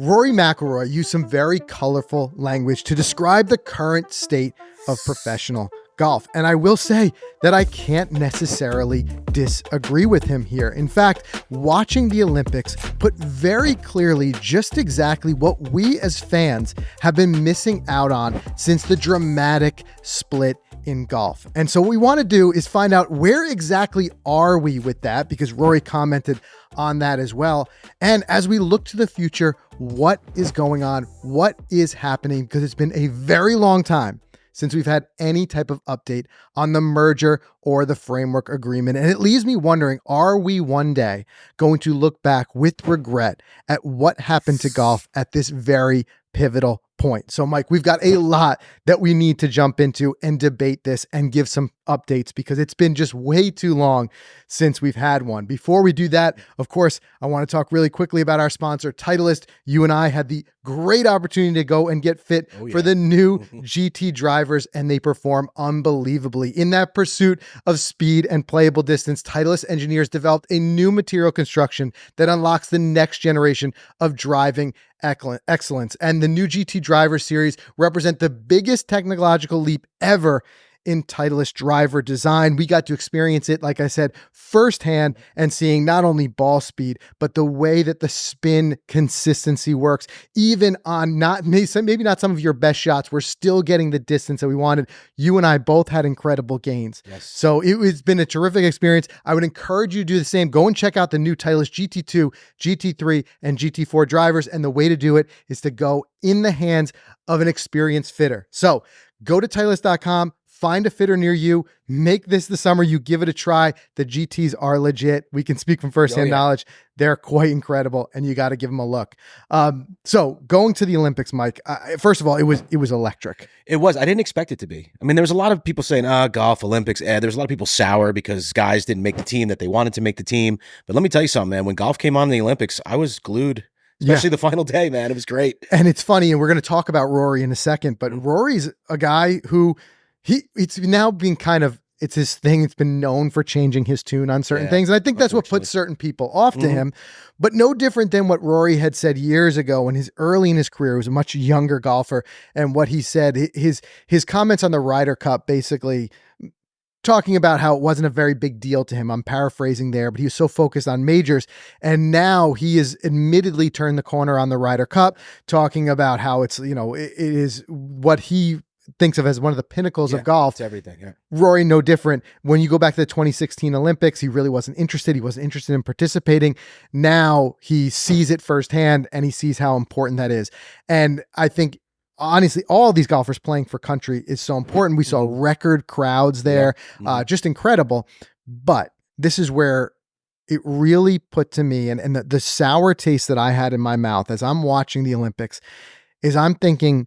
Rory McIlroy used some very colorful language to describe the current state of professional golf. And I will say that I can't necessarily disagree with him here. In fact, watching the Olympics put very clearly just exactly what we as fans have been missing out on since the dramatic split in golf. And so what we want to do is find out where exactly are we with that, because Rory commented on that as well. And as we look to the future, what is going on? What is happening? Because it's been a very long time since we've had any type of update on the merger or the framework agreement. And it leaves me wondering, are we one day going to look back with regret at what happened to golf at this very pivotal point? So Mike, we've got a lot that we need to jump into and debate this and give some updates, because it's been just way too long since we've had one. Before we do that, of course, I want to talk really quickly about our sponsor, TITUS. You and I had the great opportunity to go and get fit for the new GT drivers, and they perform unbelievably. In that pursuit of speed and playable distance, TITUS engineers developed a new material construction that unlocks the next generation of driving excellence. And the new GT driver series represent the biggest technological leap ever in Titleist driver design. We got to experience it, like I said, firsthand, and seeing not only ball speed, but the way that the spin consistency works. Even on maybe not some of your best shots, we're still getting the distance that we wanted. You and I both had incredible gains. Yes. So it's been a terrific experience. I would encourage you to do the same. Go and check out the new Titleist GT2, GT3, and GT4 drivers. And the way to do it is to go in the hands of an experienced fitter. So go to Titleist.com. Find a fitter near you. Make this the summer. You give it a try. The GTs are legit. We can speak from firsthand knowledge. They're quite incredible, and you got to give them a look. So going to the Olympics, Mike, first of all, it was electric. It was. I didn't expect it to be. I mean, there was a lot of people saying, golf, Olympics. There's a lot of people sour because guys didn't make the team that they wanted to make the team. But let me tell you something, man. When golf came on in the Olympics, I was glued. Especially the final day, man. It was great. And it's funny, and we're going to talk about Rory in a second, but Rory's a guy who it's now been it's his thing. It's been known for changing his tune on certain things. And I think that's what puts certain people off to him, but no different than what Rory had said years ago when early in his career. He was a much younger golfer. And what he said, his comments on the Ryder Cup, basically talking about how it wasn't a very big deal to him. I'm paraphrasing there, but he was so focused on majors. And now he has admittedly turned the corner on the Ryder Cup, talking about how it is what he thinks of as one of the pinnacles of golf. It's everything. Yeah. Rory, no different. When you go back to the 2016 Olympics, he really wasn't interested. He wasn't interested in participating. Now he sees it firsthand, and he sees how important that is. And I think, honestly, all these golfers playing for country is so important. We saw record crowds there, just incredible. But this is where it really put to me, and the sour taste that I had in my mouth as I'm watching the Olympics, is I'm thinking,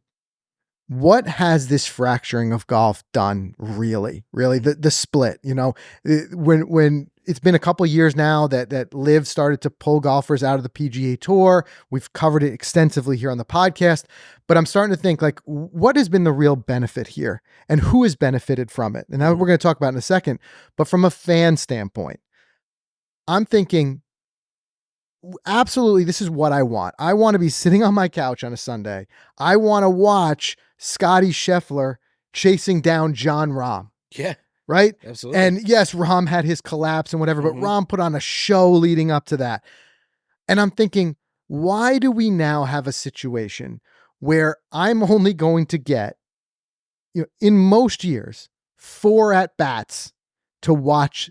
what has this fracturing of golf done really? The split, when it's been a couple of years now that LIV started to pull golfers out of the PGA Tour. We've covered it extensively here on the podcast, but I'm starting to think, like, what has been the real benefit here and who has benefited from it? And that we're going to talk about in a second. But from a fan standpoint, I'm thinking, absolutely, this is what I want. I want to be sitting on my couch on a Sunday. I want to watch Scotty Scheffler chasing down Jon Rahm. Yeah. Right? Absolutely. And yes, Rahm had his collapse and whatever, but Rahm put on a show leading up to that. And I'm thinking, why do we now have a situation where I'm only going to get, in most years, 4 at-bats to watch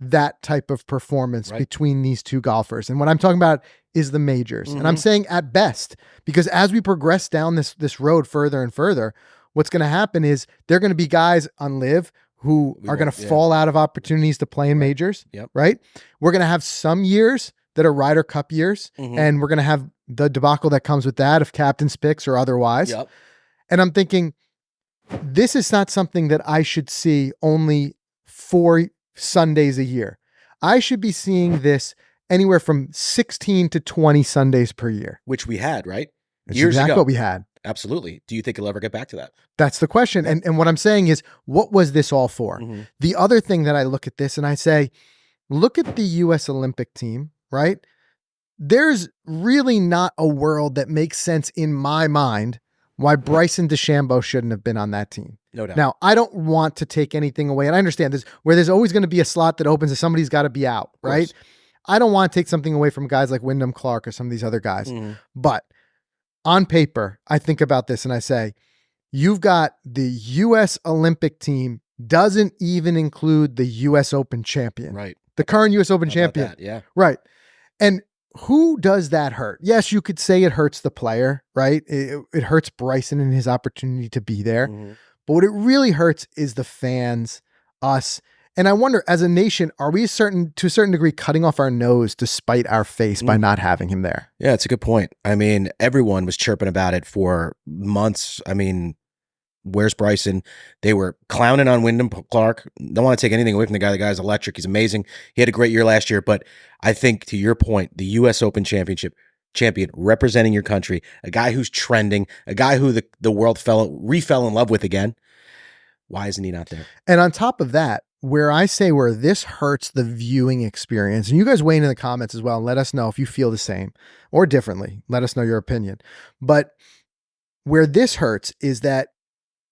that type of performance between these two golfers? And what I'm talking about is the majors. And I'm saying at best, because as we progress down this road further and further, what's going to happen is there are going to be guys on LIV who are going to fall out of opportunities to play in majors, right? We're going to have some years that are Ryder Cup years, and we're going to have the debacle that comes with that of captain's picks or otherwise. And I'm thinking, this is not something that I should see only 4 Sundays a year. I should be seeing this anywhere from 16 to 20 Sundays per year. Which we had, right? That's exactly what we had. Absolutely. Do you think it'll ever get back to that? That's the question. And what I'm saying is, what was this all for? The other thing that I look at this and I say, look at the U.S. Olympic team, right? there's really not a world that makes sense in my mind why Bryson DeChambeau shouldn't have been on that team. No doubt. Now, I don't want to take anything away, and I understand this, where there's always going to be a slot that opens and somebody's got to be out, right? I don't want to take something away from guys like Wyndham Clark or some of these other guys. But on paper, I think about this and I say, you've got the U.S. Olympic team doesn't even include the U.S. Open champion. Right. The current U.S. Open champion. Yeah. Right. And who does that hurt? Yes, you could say it hurts the player, right? It hurts Bryson and his opportunity to be there. But what it really hurts is the fans, us. And I wonder, as a nation, are we to a certain degree cutting off our nose to spite our face by not having him there? Yeah, it's a good point. I mean, everyone was chirping about it for months. I mean, where's Bryson? They were clowning on Wyndham Clark. Don't want to take anything away from the guy. The guy's electric. He's amazing. He had a great year last year. But I think, to your point, the U.S. Open Championship champion representing your country, a guy who's trending, a guy who the world refell in love with again. Why isn't he not there? And on top of that, where this hurts the viewing experience, and you guys weigh in the comments as well, and let us know if you feel the same or differently. Let us know your opinion. But where this hurts is that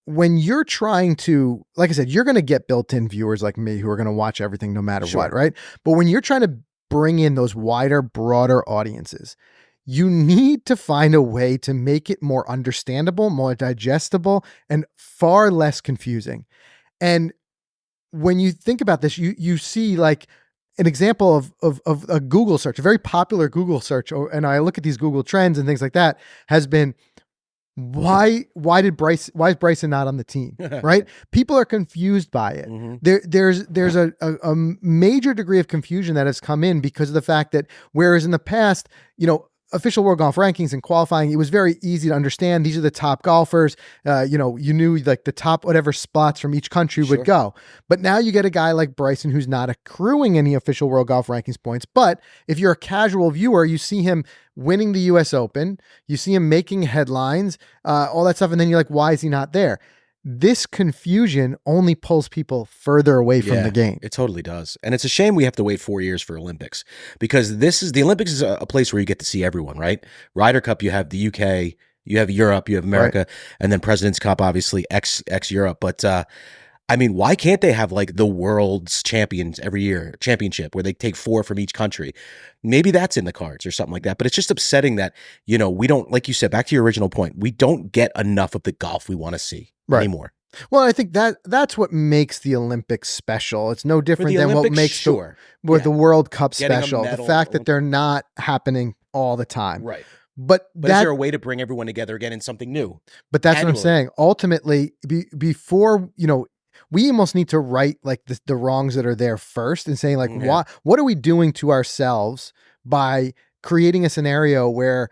when you're trying to, like I said, you're going to get built-in viewers like me who are going to watch everything no matter what, right? But when you're trying to bring in those wider, broader audiences, you need to find a way to make it more understandable, more digestible, and far less confusing. And when you think about this, you see like an example of a Google search, a very popular Google search, and I look at these Google trends and things like that, has been, why is Bryson not on the team? Right? People are confused by it. There's a major degree of confusion that has come in because of the fact that, whereas in the past, official world golf rankings and qualifying, it was very easy to understand. These are the top golfers. You knew like the top whatever spots from each country would go. But now you get a guy like Bryson who's not accruing any official world golf rankings points. But if you're a casual viewer, you see him winning the U.S. Open, you see him making headlines, all that stuff, and then you're like, why is he not there? This confusion only pulls people further away from the game. It totally does. And it's a shame we have to wait 4 years for Olympics, because the Olympics is a place where you get to see everyone, right? Ryder Cup, you have the UK, you have Europe, you have America, and then President's Cup, obviously ex Europe. But I mean, why can't they have like the world's champions every year championship where they take 4 from each country? Maybe that's in the cards or something like that. But it's just upsetting that, we don't, like you said, back to your original point, we don't get enough of the golf we want to see anymore. Well, I think that's what makes the Olympics special. It's no different than what makes the World Cup special. The fact that they're not happening all the time. Right. But is there a way to bring everyone together again in something new? But that's what I'm saying. Ultimately, before, we almost need to right like the wrongs that are there first and saying like, what are we doing to ourselves by creating a scenario where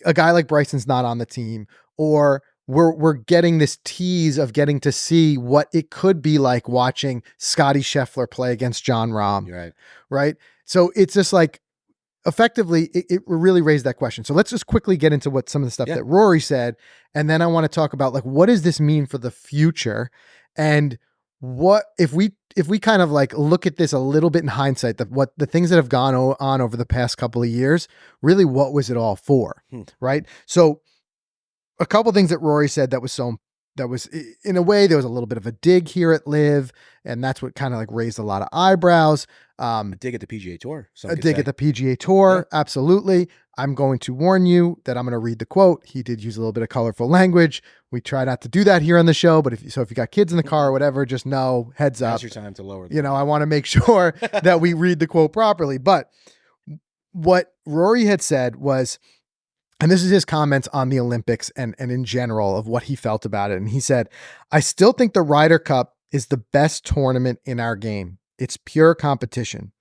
a guy like Bryson's not on the team, or we're getting this tease of getting to see what it could be like watching Scotty Scheffler play against Jon Rahm. Right. So it's just like, effectively, it really raised that question. So let's just quickly get into what some of the stuff that Rory said. And then I want to talk about like, what does this mean for the future? And what if we kind of like look at this a little bit in hindsight, what the things that have gone on over the past couple of years, really, what was it all for? Right. So a couple of things that Rory said that was in a way, there was a little bit of a dig here at LIV, and that's what kind of like raised a lot of eyebrows. A dig at the PGA Tour. A dig at the PGA Tour. Yeah. Absolutely. I'm going to warn you that I'm going to read the quote. He did use a little bit of colorful language. We try not to do that here on the show, but if you got kids in the car or whatever, just know, heads up. Now's your time to lower them. I want to make sure that we read the quote properly. But what Rory had said was, and this is his comments on the Olympics and in general of what he felt about it. And he said, I still think the Ryder Cup is the best tournament in our game. It's pure competition.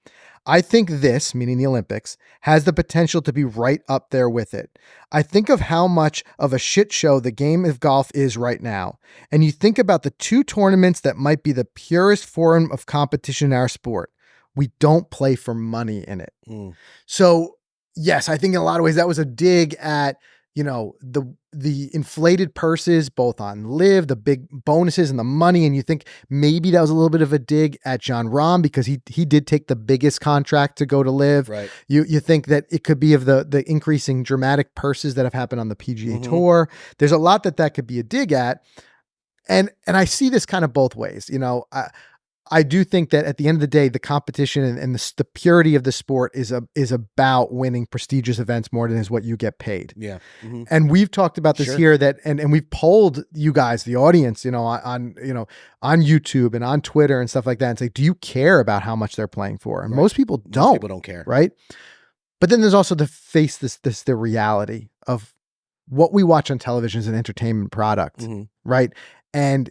I think this, meaning the Olympics, has the potential to be right up there with it. I think of how much of a shit show the game of golf is right now. And you think about the 2 tournaments that might be the purest form of competition in our sport. We don't play for money in it. So yes, I think in a lot of ways that was a dig at, you know, the inflated purses, both on LIV, the big bonuses and the money. And you think maybe that was a little bit of a dig at Jon Rahm because he did take the biggest contract to go to LIV. Right. You think that it could be of the increasing dramatic purses that have happened on the PGA Tour. There's a lot that could be a dig at. And I see this kind of both ways. You know, I do think that at the end of the day, the competition and the purity of the sport is about winning prestigious events more than is what you get paid. Yeah. And we've talked about this here and we've polled you guys, the audience, you know, on YouTube and on Twitter and stuff like that and say, do you care about how much they're playing for? And most people don't. Most people don't care. Right. But then there's also the reality of what we watch on television is an entertainment product. Right. And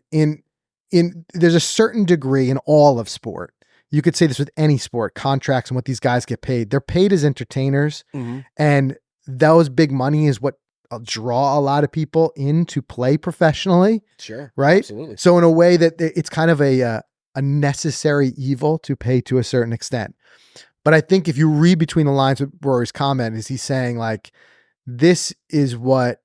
there's a certain degree in all of sport. You could say this with any sport, contracts and what these guys get paid. They're paid as entertainers. And those big money is what draw a lot of people in to play professionally. Sure. Right. Absolutely. So in a way that it's kind of a necessary evil to pay to a certain extent. But I think if you read between the lines of Rory's comment, is he's saying like, this is what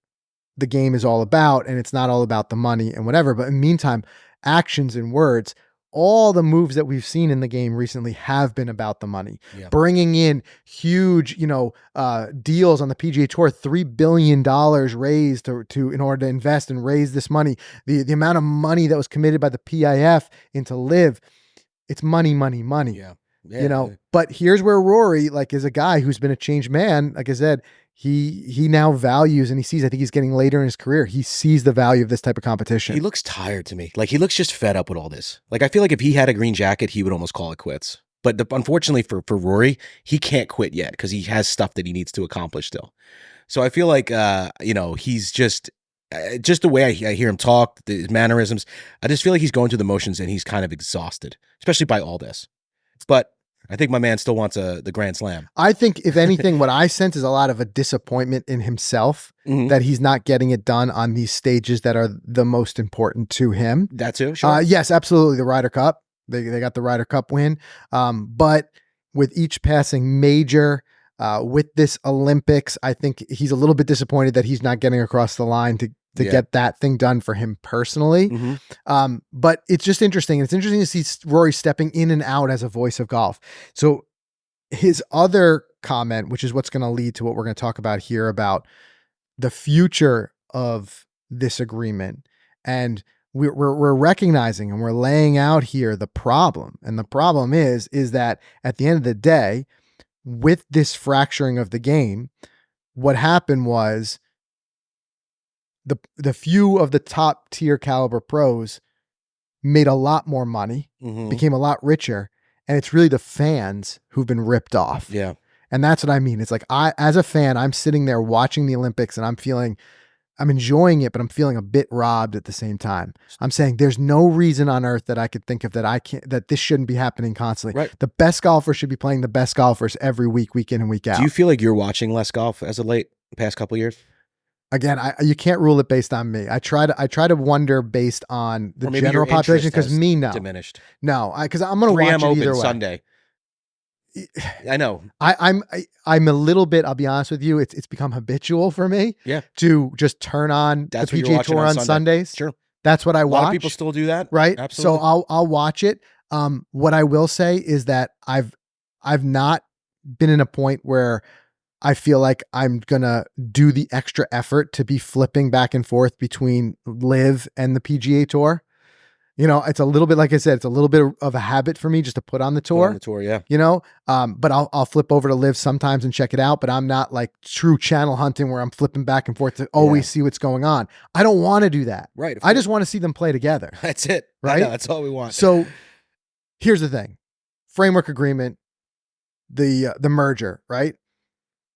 the game is all about. And it's not all about the money and whatever. But in the meantime, actions and words, all the moves that we've seen in the game recently have been about the money. Bringing in huge, deals on the PGA Tour, $3 billion raised to in order to invest and raise this money. The amount of money that was committed by the PIF into LIV, it's money. But here's where Rory, like, is a guy who's been a changed man. Like I said, he now values and he sees, I think he's getting later in his career. He sees the value of this type of competition. He looks tired to me. Like, he looks just fed up with all this. Like, I feel like if he had a green jacket, he would almost call it quits. But unfortunately for Rory, he can't quit yet because he has stuff that he needs to accomplish still. So I feel like, he's just the way I hear him talk, his mannerisms, I just feel like he's going through the motions and he's kind of exhausted, especially by all this. But I think my man still wants the Grand Slam. I think, if anything, what I sense is a lot of a disappointment in himself that he's not getting it done on these stages that are the most important to him. That too, sure. Yes, absolutely. The Ryder Cup. They got the Ryder Cup win. But with each passing major, with this Olympics, I think he's a little bit disappointed that he's not getting across the line to get that thing done for him personally. But it's just interesting. It's interesting to see Rory stepping in and out as a voice of golf. So his other comment, which is what's going to lead to what we're going to talk about here about the future of this agreement. And we're recognizing and we're laying out here the problem. And the problem is that at the end of the day, with this fracturing of the game, what happened was the few of the top tier caliber pros made a lot more money, became a lot richer, and it's really the fans who've been ripped off. Yeah. And that's what I mean. It's like, as a fan, I'm sitting there watching the Olympics and I'm enjoying it, but I'm feeling a bit robbed at the same time. I'm saying there's no reason on earth that I could think of that this shouldn't be happening constantly. Right. The best golfers should be playing the best golfers every week in and week out. Do you feel like you're watching less golf as of late, the past couple of years? Again, you can't rule it based on me. I try to wonder based on the general population, because no. Diminished. No, because I'm going to watch it either way. Sunday. I know. I'm a little bit, I'll be honest with you, it's become habitual for me to just turn on the PGA Tour on Sundays. Sure. That's what I watch. A lot of people still do that. Right. Absolutely. So I'll watch it. What I will say is that I've not been in a point where I feel like I'm going to do the extra effort to be flipping back and forth between LIV and the PGA Tour. It's a little bit, like I said, it's a little bit of a habit for me just to put on the tour. But I'll flip over to LIV sometimes and check it out. But I'm not like true channel hunting where I'm flipping back and forth to always see what's going on. I don't want to do that. Right. I just want to see them play together. That's it. Right. That's all we want. So here's the thing: framework agreement, the merger. Right.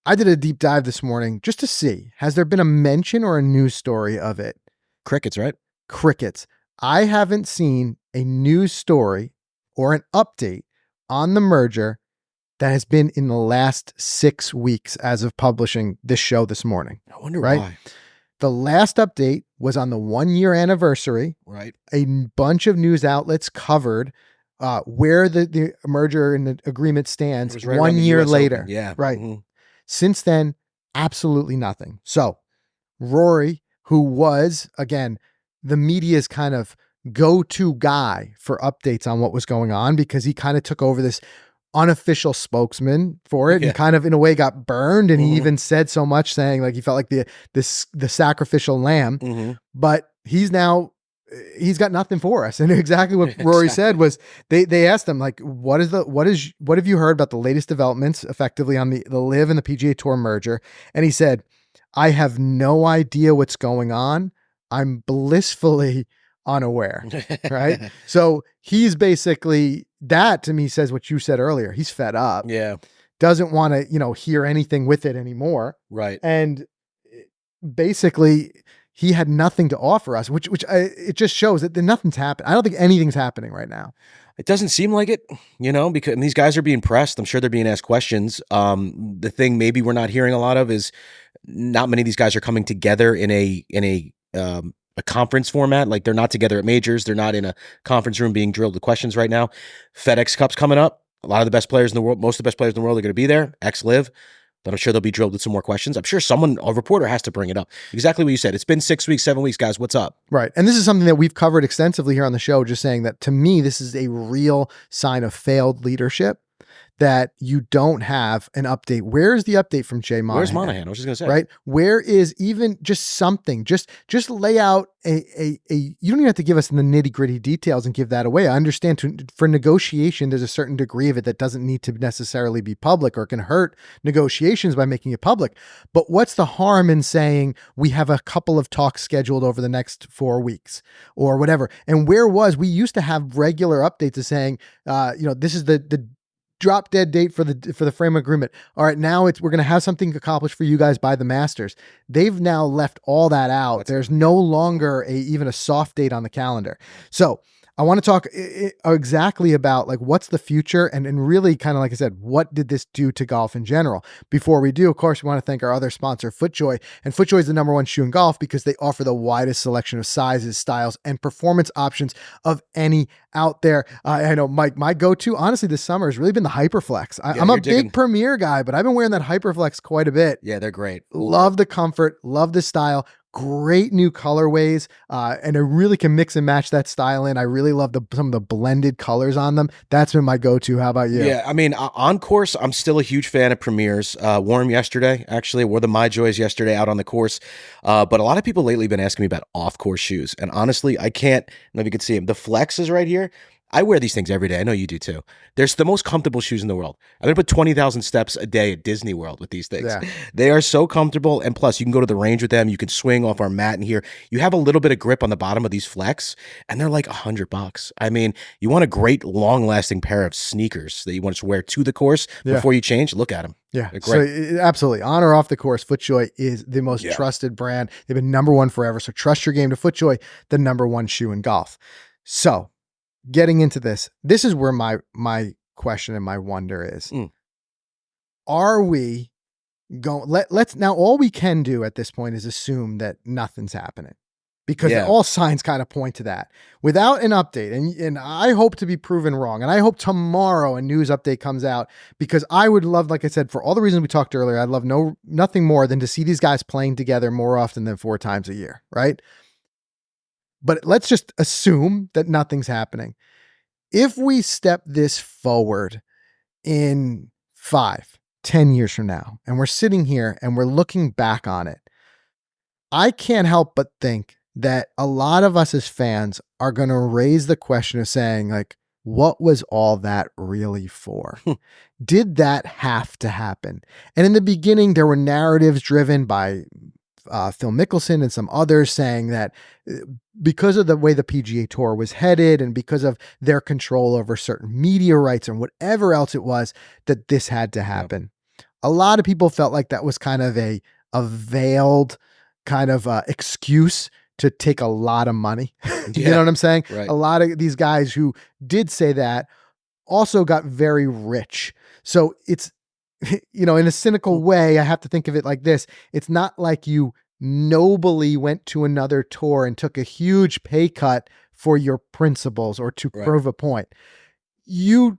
I did a deep dive this morning just to see, has there been a mention or a news story of it? Crickets, right? Crickets. I haven't seen a news story or an update on the merger that has been in the last 6 weeks as of publishing this show this morning. I wonder why. The last update was on the 1-year anniversary. Right. A bunch of news outlets covered where the merger and the agreement stands 1 year later. Yeah. Right. Since then, absolutely nothing. So Rory, who was, again, the media's kind of go-to guy for updates on what was going on, because he kind of took over this unofficial spokesman for it, Yeah. and kind of in a way got burned. And he Mhm. even said so much, saying like he felt like the sacrificial lamb. Mhm. But he's got nothing for us. And exactly what Rory said was, they asked him, like, what have you heard about the latest developments effectively on the LIV and the PGA Tour merger? And he said, I have no idea what's going on. I'm blissfully unaware. Right. So he's basically, that to me says what you said earlier. He's fed up. Yeah. Doesn't want to, hear anything with it anymore. Right. And basically he had nothing to offer us, which it just shows that nothing's happened. I don't think anything's happening right now. It doesn't seem like it, because and these guys are being pressed. I'm sure they're being asked questions. The thing maybe we're not hearing a lot of is not many of these guys are coming together in a conference format. Like, they're not together at majors. They're not in a conference room being drilled with questions right now. FedEx Cup's coming up. A lot of the best players in the world, most of the best players in the world are going to be there. Ex-LIV. But I'm sure they'll be drilled with some more questions. I'm sure a reporter has to bring it up. Exactly what you said. It's been 6 weeks, 7 weeks, guys. What's up? Right. And this is something that we've covered extensively here on the show, just saying that to me, this is a real sign of failed leadership, that you don't have an update. Where is the update from Jay Monahan? Where's Monahan? I was just going to say. Right. Where is even just something, just lay out you don't even have to give us the nitty gritty details and give that away. I understand for negotiation, there's a certain degree of it that doesn't need to necessarily be public, or can hurt negotiations by making it public. But what's the harm in saying we have a couple of talks scheduled over the next 4 weeks or whatever? And we used to have regular updates of saying, this is the drop dead date for the frame agreement. All right, now we're going to have something accomplished for you guys by the Masters. They've now left all that out. There's no longer even a soft date on the calendar. So I want to talk exactly about, like, what's the future, and really kind of, like I said, what did this do to golf in general? Before we do, of course, we want to thank our other sponsor, FootJoy. And FootJoy is the #1 shoe in golf because they offer the widest selection of sizes, styles, and performance options of any out there. I know, Mike, my go-to, honestly, this summer has really been the Hyperflex. I'm a big Premier guy, but I've been wearing that Hyperflex quite a bit. Yeah, they're great. Love the comfort, love the style. Great new colorways, and I really can mix and match that style in. I really love some of the blended colors on them. That's been my go-to. How about you? Yeah, I mean, on course, I'm still a huge fan of Premiers. Wore them yesterday, actually. Wore the My Joys yesterday out on the course. But a lot of people lately have been asking me about off-course shoes. And honestly, I can't, I don't know if you can see them. The Flex is right here. I wear these things every day. I know you do too. They're the most comfortable shoes in the world. I'm going to put 20,000 steps a day at Disney World with these things. Yeah. They are so comfortable. And plus, you can go to the range with them. You can swing off our mat in here. You have a little bit of grip on the bottom of these Flex, and they're like $100. I mean, you want a great, long-lasting pair of sneakers that you want to wear to the course before you change? Look at them. Yeah, so absolutely. On or off the course, FootJoy is the most trusted brand. They've been #1 forever. So trust your game to FootJoy, the #1 shoe in golf. So getting into this is where my question and my wonder is. Are we going, let's now, all we can do at this point is assume that nothing's happening, because all signs kind of point to that without an update. And I hope to be proven wrong. And I hope tomorrow a news update comes out, because I would love, like I said, for all the reasons we talked earlier, I'd love nothing more than to see these guys playing together more often than 4 times a year. Right. But let's just assume that nothing's happening. If we step this forward in 5-10 years from now, and we're sitting here and we're looking back on it, I can't help but think that a lot of us as fans are going to raise the question of saying, like, what was all that really for? Did that have to happen? And in the beginning, there were narratives driven by Phil Mickelson and some others saying that because of the way the PGA Tour was headed, and because of their control over certain media rights and whatever else it was, that this had to happen. A lot of people felt like that was kind of a veiled kind of excuse to take a lot of money. You know what I'm saying? Right. A lot of these guys who did say that also got very rich. So it's, in a cynical way, I have to think of it like this. It's not like you nobly went to another tour and took a huge pay cut for your principles or to prove a point. You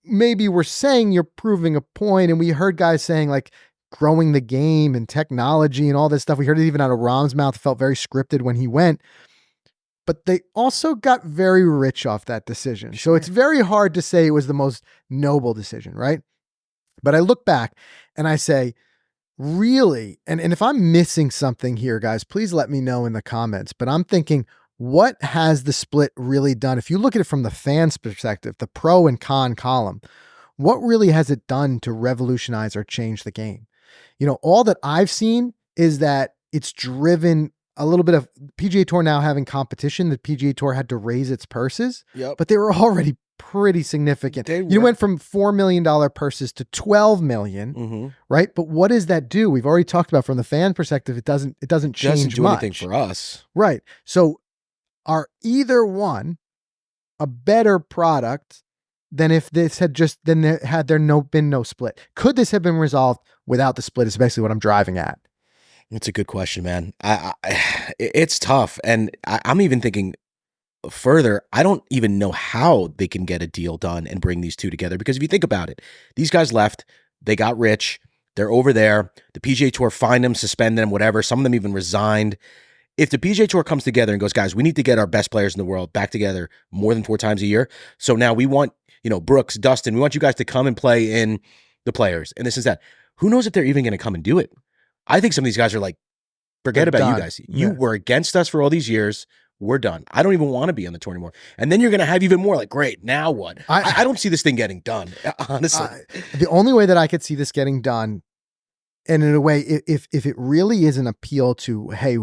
maybe were saying you're proving a point, and we heard guys saying, like, growing the game and technology and all this stuff. We heard it even out of Rahm's mouth. It felt very scripted when he went. But they also got very rich off that decision. Sure. So it's very hard to say it was the most noble decision, right? But I look back and I say, really, and if I'm missing something here, guys, please let me know in the comments. But I'm thinking, what has the split really done? If you look at it from the fans' perspective, the pro and con column, what really has it done to revolutionize or change the game? You know, all that I've seen is that it's driven a little bit of PGA Tour now having competition. The PGA Tour had to raise its purses, but they were already pretty significant. You went from $4 million purses to 12 million, right? But what does that do? We've already talked about from the fan perspective, it doesn't change do much. anything for us. Right. So are either one a better product than if this had just, then there had there been no split? Could this have been resolved without the split is basically what I'm driving at. It's a good question, man. It's tough. And I'm even thinking further, I don't even know how they can get a deal done and bring these two together. Because if you think about it, these guys left, they got rich, they're over there. The PGA Tour fined them, suspended them, whatever. Some of them even resigned. If the PGA Tour comes together and goes, guys, we need to get our best players in the world back together more than 4 times a year. So now we want, Brooks, Dustin, we want you guys to come and play in the Players and this is that. Who knows if they're even going to come and do it? I think some of these guys are like, forget about you guys. You were against us for all these years. We're done. I don't even want to be on the tour anymore. And then you're going to have even more like, great, now what? I don't see this thing getting done, honestly. The only way that I could see this getting done, and in a way, if it really is an appeal to, hey,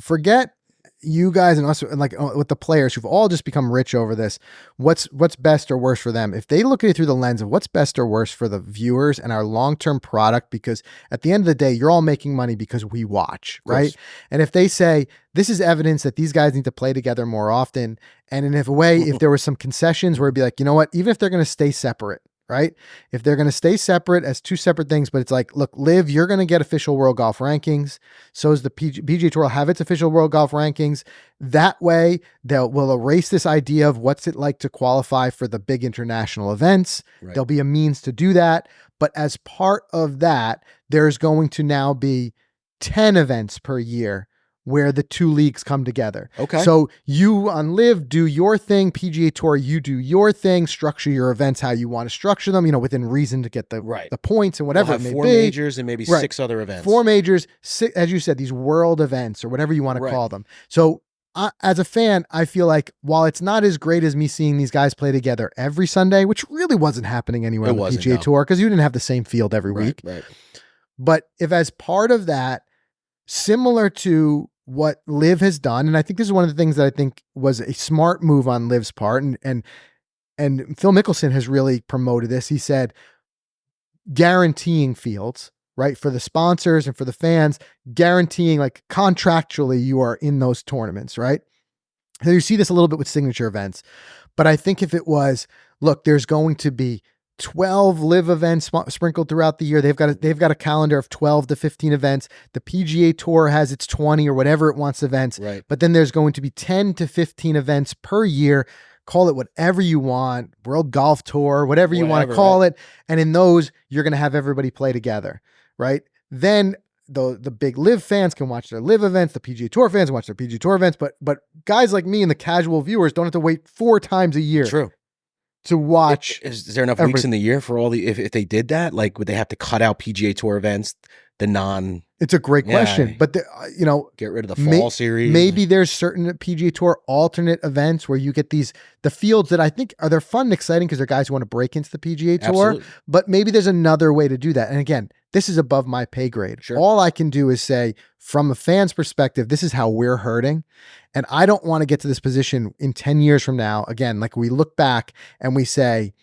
forget you guys and us, and like with the players who've all just become rich over this, what's best or worse for them? If they look at it through the lens of what's best or worse for the viewers and our long-term product, because at the end of the day, you're all making money because we watch, right? And if they say, this is evidence that these guys need to play together more often, and in a way, if there was some concessions where it'd be like, you know what, even if they're going to stay separate, right? If they're going to stay separate as 2 separate things, but it's like, look, LIV, you're going to get official world golf rankings. So is the PGA Tour will have its official world golf rankings. That way, we'll erase this idea of what's it like to qualify for the big international events. Right. There'll be a means to do that. But as part of that, there's going to now be 10 events per year where the 2 leagues come together. Okay. So you on LIV do your thing, PGA Tour, you do your thing, structure your events how you want to structure them, within reason to get the points and whatever it may be. 4 majors and maybe 6 other events. 4 majors, 6, as you said, these world events or whatever you want to call them. So as a fan, I feel like while it's not as great as me seeing these guys play together every Sunday, which really wasn't happening anywhere on the PGA Tour because you didn't have the same field every week. Right. But if as part of that, similar to what LIV has done, and I think this is one of the things that I think was a smart move on LIV's part, and Phil Mickelson has really promoted this. He said, guaranteeing fields, right, for the sponsors and for the fans, guaranteeing like contractually you are in those tournaments, right? So you see this a little bit with signature events, but I think if it was, look, there's going to be 12 LIV events sprinkled throughout the year. They've got a calendar of 12 to 15 events. The PGA Tour has its 20 or whatever it wants events. Right. But then there's going to be 10 to 15 events per year. Call it whatever you want, World Golf Tour, whatever you want to call it. And in those, you're going to have everybody play together, right? Then the big LIV fans can watch their LIV events. The PGA Tour fans can watch their PGA Tour events. But guys like me and the casual viewers don't have to wait 4 times a year. True. To watch. Is there enough weeks in the year for all the, if they did that, like would they have to cut out PGA Tour events, it's a great question, but get rid of the fall series. Maybe there's certain PGA Tour alternate events where you get the fields that I think they're fun and exciting because they're guys who want to break into the PGA Tour. Absolutely. But maybe there's another way to do that. And again, this is above my pay grade. Sure. All I can do is say, from a fan's perspective, this is how we're hurting. And I don't want to get to this position in 10 years from now. Again, like we look back and we say,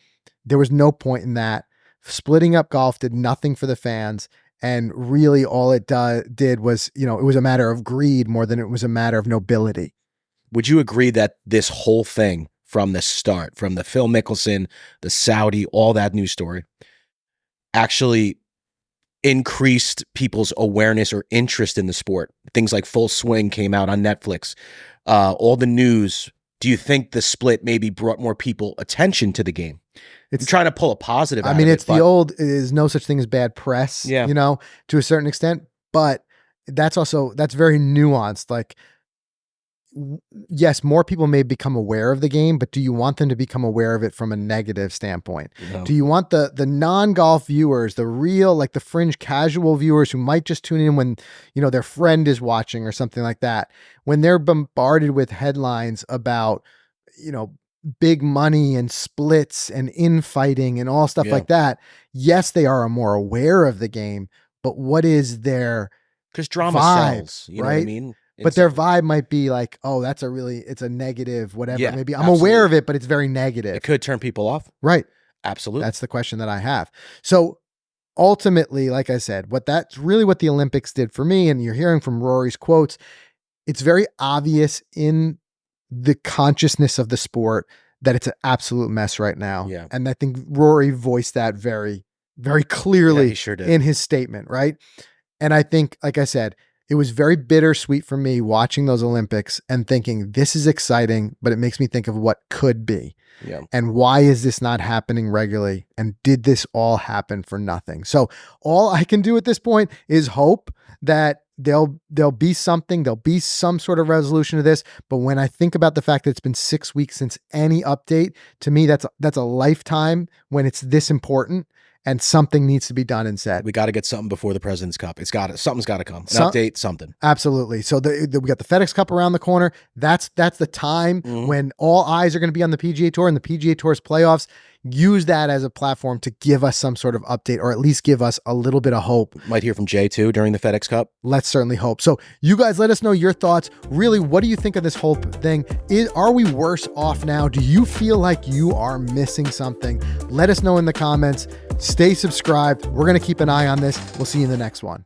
there was no point in that. Splitting up golf did nothing for the fans. And really all it did was, it was a matter of greed more than it was a matter of nobility. Would you agree that this whole thing from the start, from the Phil Mickelson, the Saudi, all that news story, actually increased people's awareness or interest in the sport? Things like Full Swing came out on Netflix, all the news. Do you think the split maybe brought more people attention to the game? I'm trying to pull a positive. I mean, it's the old is no such thing as bad press. Yeah. You know, to a certain extent, but that's very nuanced. Like, yes, more people may become aware of the game, but do you want them to become aware of it from a negative standpoint? No. Do you want the non-golf viewers, the real, like the fringe casual viewers who might just tune in when, you know, their friend is watching or something like that, when they're bombarded with headlines about, you know, big money and splits and infighting and all stuff like that? Yes, they are more aware of the game, but what is their drama vibe, sells, you know what I mean? But their vibe might be like, oh, it's a negative, whatever. Yeah, maybe I'm aware of it, but it's very negative. It could turn people off. Right. Absolutely. That's the question that I have. So ultimately, like I said, that's really what the Olympics did for me. And you're hearing from Rory's quotes. It's very obvious in the consciousness of the sport that it's an absolute mess right now. Yeah. And I think Rory voiced that very, very clearly he sure did. in his statement. Right. And I think, like I said, it was very bittersweet for me watching those Olympics and thinking this is exciting, but it makes me think of what could be. Yeah. And why is this not happening regularly? And did this all happen for nothing? So all I can do at this point is hope that there'll be something, there'll be some sort of resolution to this. But when I think about the fact that it's been 6 weeks since any update, to me, that's a lifetime when it's this important. And something needs to be done and said. We got to get something before the President's Cup. Something's got to come. An update, something. Absolutely. So we got the FedEx Cup around the corner. That's the time when all eyes are going to be on the PGA Tour and the PGA Tour's playoffs. Use that as a platform to give us some sort of update, or at least give us a little bit of hope. Might hear from Jay too during the FedEx Cup. Let's certainly hope. So you guys let us know your thoughts. Really, what do you think of this whole thing? Are we worse off now? Do you feel like you are missing something? Let us know in the comments. Stay subscribed. We're going to keep an eye on this. We'll see you in the next one.